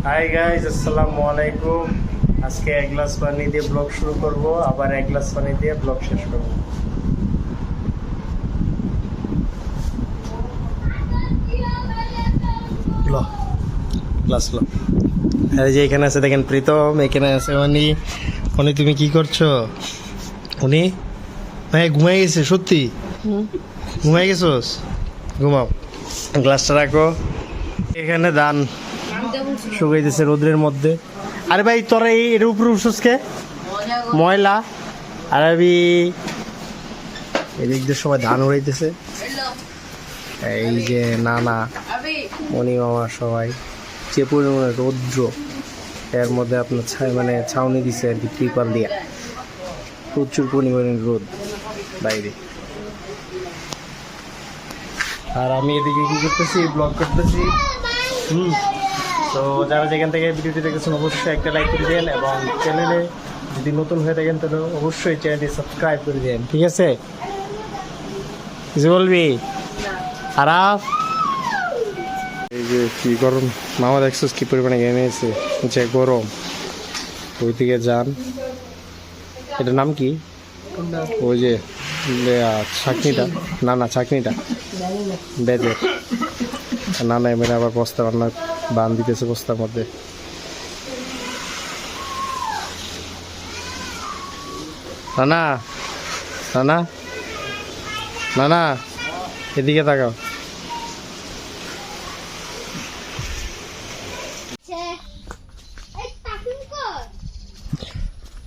Hi guys, আসসালামু আলাইকুম। আজকে এক গ্লাস পানি দিয়ে ব্লগ শুরু করব, আবার এক গ্লাস পানি দিয়ে ব্লগ শেষ করব। লো গ্লাস লো। এই যে এখানে আছে দেখেন প্রীতম, এখানে আছে উনি। উনি তুমি কি করছো? উনি ভাই ঘুমাই গেছে, সত্যি ঘুমাই গেছোস? ঘুমাও, গ্লাসটা রাখো। এখানে দান শুকাইতেছে রোদ্রের মধ্যে। আরে ভাই তোরা এর উপরে উঠছসকে ময়লা। আর আমি এদিক দিয়ে সবাই ধান উড়াইতেছে। এই যে নানা মণি মামা সবাই, যে পরিমাণে রৌদ্র এর মধ্যে আপনার ছাউনি দিছে আর কি, ত্রিপাল দিয়া। প্রচুর পরিমাণে রোদ বাইরে। আর আমি এদিকে কি করতেছি, ব্লগ করতেছি। তো যারা যেখান থেকে ভিডিওটি দেখেছেন অবশ্যই একটা লাইক করে দেন, এবং চ্যানেলে যদি নতুন হয়ে থাকেন তাহলে অবশ্যই চ্যানেলটি সাবস্ক্রাইব করে দেন, ঠিক আছে? কিছু বলবি আরাফ? এই যে কি গরম মামা, দেখছিস কি পরিমাণে এনেছে, যে গরম। ওই দিকে যান, এটার নাম কি? ওই যে ছাকনিটা, না ছাকনিটা বেদের নানা এমনি আবার বস্তা রান্না বান দিতেছে বস্তার মধ্যে। নানা নানা নানা এদিকে তাকাও।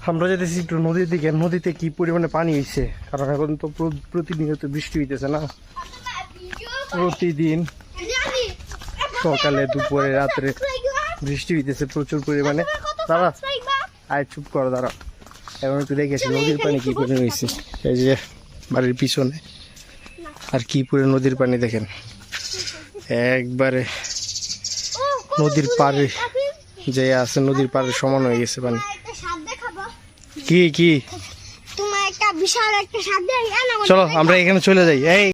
আমরা যেতেছি একটু নদীর দিকে। নদীতে কি পরিমাণে পানি হয়েছে, কারণ এখন তো প্রতিনিয়ত বৃষ্টি হইতেছে না। প্রতিদিন সকালে দুপুরে রাত্রে বৃষ্টি হইতেছে প্রচুর পরিমাণে। দাঁড়া, আয় চুপ করো, দাঁড়া। এখন একটু দেখেছি নদীর পানি কি পরিমাণে হয়েছে। এই যে বাড়ির পিছনে আর কি পুরো নদীর পানি দেখেন, একবারে নদীর পাড়ে যে আছে, নদীর পাড়ে সমান হয়ে গেছে পানি। কি কি তোমার একটা বিশাল একটা সাপ, চলো আমরা এখানে চলে যাই। এই